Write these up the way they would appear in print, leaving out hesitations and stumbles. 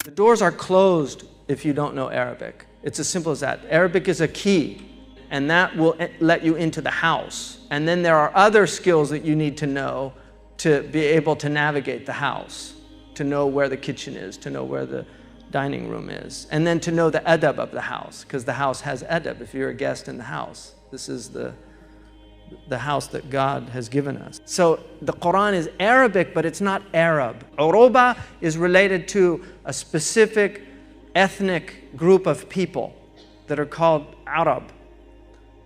The doors are closed if you don't know Arabic. It's as simple as that. Arabic is a key, and that will let you into the house. And then there are other skills that you need to know to be able to navigate the house, to know where the kitchen is, to know where the dining room is, and then to know the adab of the house, because the house has adab if you're a guest in the house. This is the house that God has given us. So the Quran is Arabic, but it's not Arab. Uruba is related to a specific ethnic group of people that are called Arab.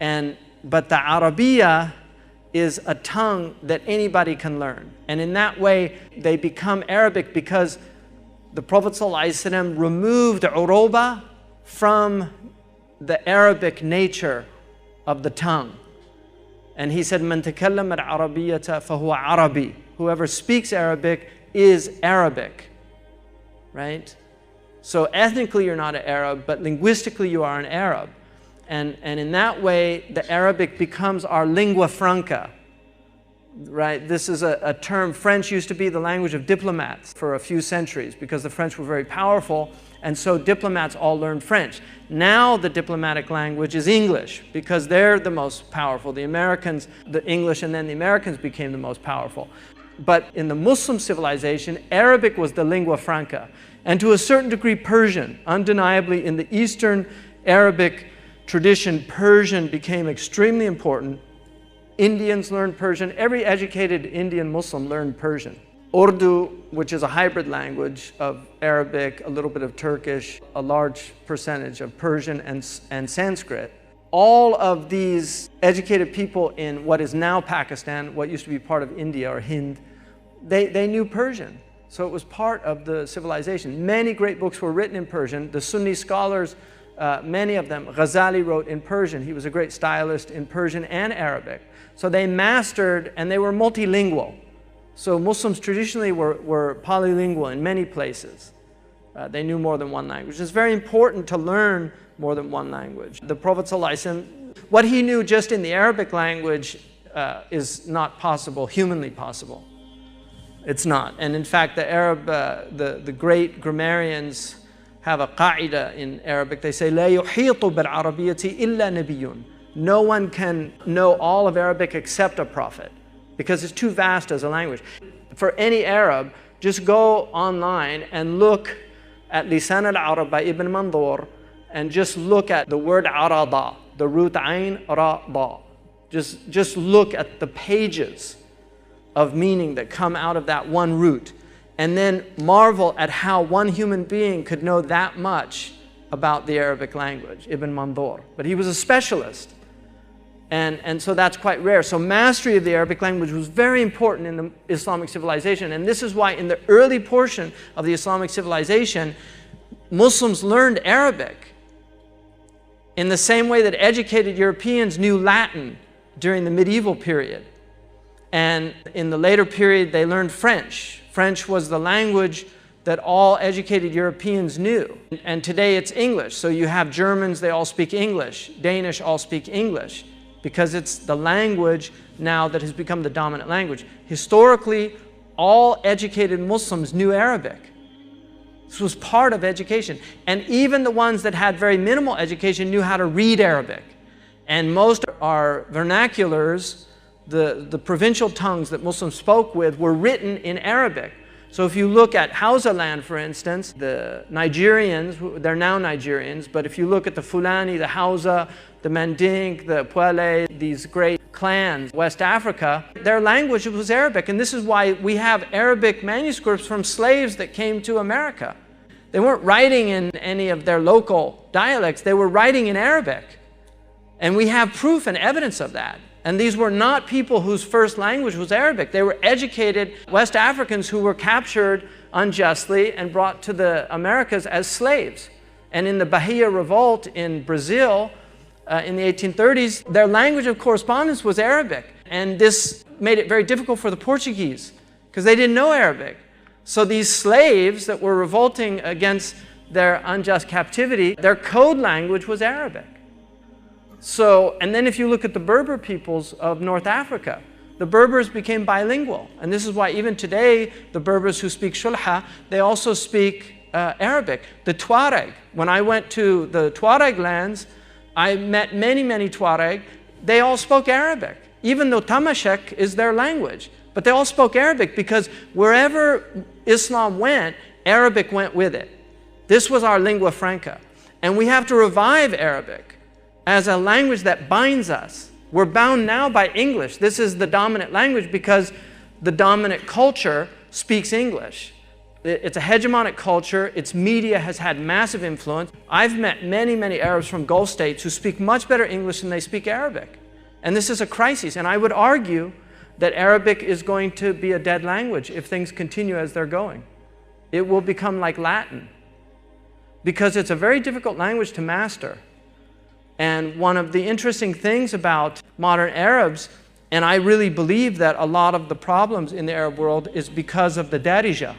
But the Arabiya is a tongue that anybody can learn. And in that way, they become Arabic because the Prophet ﷺ removed Uruba from the Arabic nature of the tongue. And he said, "Man takallama al-arabiyyata fahuwa Arabi." Whoever speaks Arabic is Arabic, right? So ethnically you're not an Arab, but linguistically you are an Arab. And in that way, the Arabic becomes our lingua franca, right? This is a term. French used to be the language of diplomats for a few centuries because the French were very powerful, and so diplomats all learned French. Now the diplomatic language is English because they're the most powerful. The Americans, the English, and then the Americans became the most powerful. But in the Muslim civilization, Arabic was the lingua franca, and to a certain degree Persian. Undeniably, in the Eastern Arabic tradition, Persian became extremely important. Indians learned Persian. Every educated Indian Muslim learned Persian. Urdu, which is a hybrid language of Arabic, a little bit of Turkish, a large percentage of Persian and Sanskrit. All of these educated people in what is now Pakistan, what used to be part of India or Hind, they knew Persian. So it was part of the civilization. Many great books were written in Persian. The Sunni scholars, many of them, Ghazali wrote in Persian. He was a great stylist in Persian and Arabic. So they mastered, and they were multilingual. So Muslims traditionally were polylingual in many places. They knew more than one language. It's very important to learn more than one language. The Prophet ﷺ, what he knew just in the Arabic language is not possible, humanly possible. It's not. And in fact, the great grammarians have a qaida in Arabic. They say, لا يحيط بالعربية إلا نبي. No one can know all of Arabic except a prophet, because it's too vast as a language. For any Arab, just go online and look at Lisan al-Arab by Ibn Mandur, and just look at the word arada, the root ayn ra da. Just look at the pages of meaning that come out of that one root, and then marvel at how one human being could know that much about the Arabic language, Ibn Mandur. But he was a specialist. And so that's quite rare. So mastery of the Arabic language was very important in the Islamic civilization. And this is why in the early portion of the Islamic civilization, Muslims learned Arabic in the same way that educated Europeans knew Latin during the medieval period. And in the later period, they learned French. French was the language that all educated Europeans knew. And today it's English. So you have Germans, they all speak English. Danish all speak English, because it's the language now that has become the dominant language. Historically, all educated Muslims knew Arabic. This was part of education. And even the ones that had very minimal education knew how to read Arabic. And most of our vernaculars, the provincial tongues that Muslims spoke with, were written in Arabic. So if you look at Hausa land, for instance, the Nigerians, they're now Nigerians, but if you look at the Fulani, the Hausa, the Mandinka, the Pwele, these great clans, West Africa, their language was Arabic. And this is why we have Arabic manuscripts from slaves that came to America. They weren't writing in any of their local dialects, they were writing in Arabic. And we have proof and evidence of that. And these were not people whose first language was Arabic. They were educated West Africans who were captured unjustly and brought to the Americas as slaves. And in the Bahia Revolt in Brazil in the 1830s, their language of correspondence was Arabic. And this made it very difficult for the Portuguese because they didn't know Arabic. So these slaves that were revolting against their unjust captivity, their code language was Arabic. So, and then if you look at the Berber peoples of North Africa, the Berbers became bilingual. And this is why even today, the Berbers who speak Shulha, they also speak Arabic. The Tuareg, when I went to the Tuareg lands, I met many, many Tuareg. They all spoke Arabic, even though Tamashek is their language. But they all spoke Arabic because wherever Islam went, Arabic went with it. This was our lingua franca. And we have to revive Arabic as a language that binds us. We're bound now by English. This is the dominant language because the dominant culture speaks English. It's a hegemonic culture. Its media has had massive influence. I've met many, many Arabs from Gulf states who speak much better English than they speak Arabic. And this is a crisis. And I would argue that Arabic is going to be a dead language if things continue as they're going. It will become like Latin because it's a very difficult language to master. And one of the interesting things about modern Arabs, and I really believe that a lot of the problems in the Arab world is because of the Darija.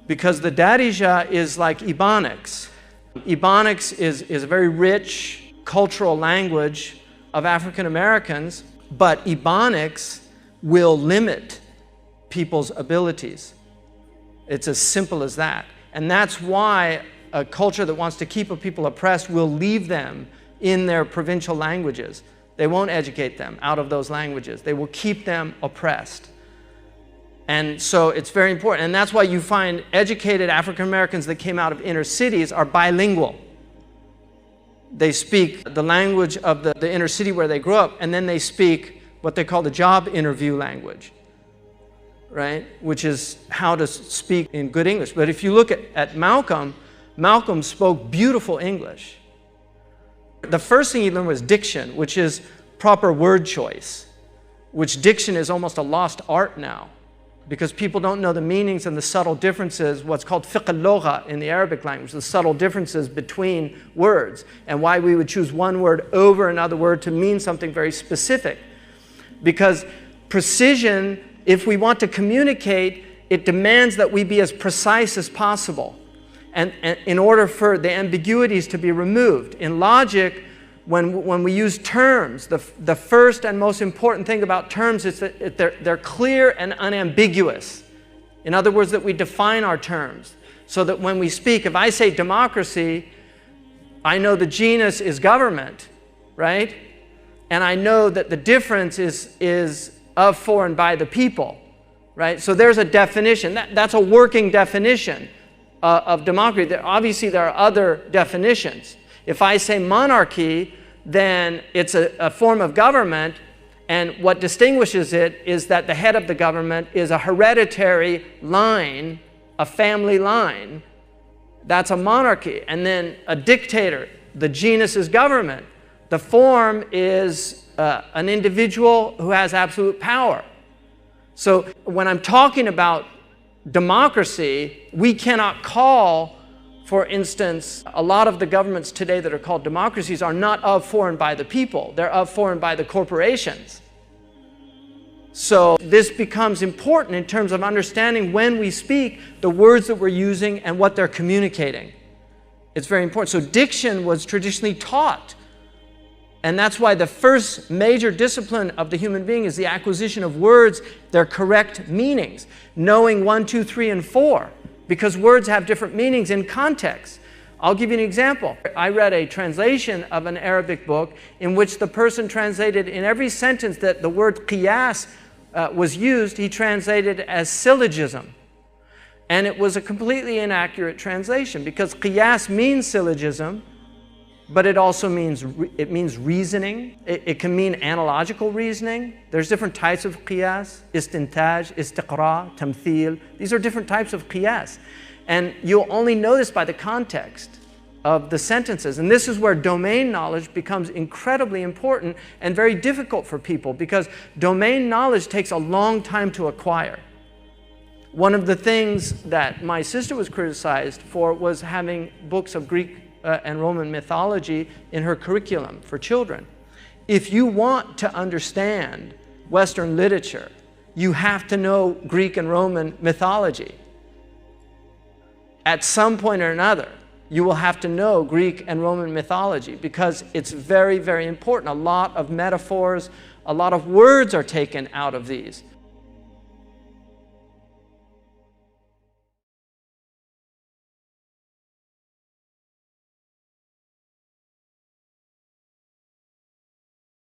Because the Darija is like Ebonics. Ebonics is a very rich cultural language of African Americans, but Ebonics will limit people's abilities. It's as simple as that. And that's why a culture that wants to keep a people oppressed will leave them in their provincial languages. They won't educate them out of those languages. They will keep them oppressed. And so it's very important. And that's why you find educated African Americans that came out of inner cities are bilingual. They speak the language of the inner city where they grew up, and then they speak what they call the job interview language, right? Which is how to speak in good English. But if you look at Malcolm, Malcolm spoke beautiful English. The first thing he learned was diction, which is proper word choice, which diction is almost a lost art now because people don't know the meanings and the subtle differences, what's called fiqh al-lugha in the Arabic language, the subtle differences between words and why we would choose one word over another word to mean something very specific. Because precision, if we want to communicate, it demands that we be as precise as possible. And in order for the ambiguities to be removed. In logic, when we use terms, the first and most important thing about terms is that they're clear and unambiguous. In other words, that we define our terms. So that when we speak, if I say democracy, I know the genus is government, right? And I know that the difference is of, for, and by the people, right? So there's a definition. That's a working definition of democracy. Obviously, there are other definitions. If I say monarchy, then it's a form of government, and what distinguishes it is that the head of the government is a hereditary line, a family line. That's a monarchy. And then a dictator, the genus is government. The form is an individual who has absolute power. So when I'm talking about democracy, we cannot call, for instance, a lot of the governments today that are called democracies are not of, for, and by the people. They're of, for, and by the corporations. So this becomes important in terms of understanding when we speak the words that we're using and what they're communicating. It's very important. So diction was traditionally taught. And that's why the first major discipline of the human being is the acquisition of words, their correct meanings, knowing 1, 2, 3, and 4, because words have different meanings in context. I'll give you an example. I read a translation of an Arabic book in which the person translated in every sentence that the word qiyas was used, he translated as syllogism. And it was a completely inaccurate translation because qiyas means syllogism, but it also means reasoning. It can mean analogical reasoning. There's different types of qiyas, istintaj, istiqra, tamthil. These are different types of qiyas. And you'll only know this by the context of the sentences. And this is where domain knowledge becomes incredibly important and very difficult for people because domain knowledge takes a long time to acquire. One of the things that my sister was criticized for was having books of Greek and Roman mythology in her curriculum for children. If you want to understand Western literature, you have to know Greek and Roman mythology. At some point or another, you will have to know Greek and Roman mythology because it's very, very important. A lot of metaphors, a lot of words are taken out of these.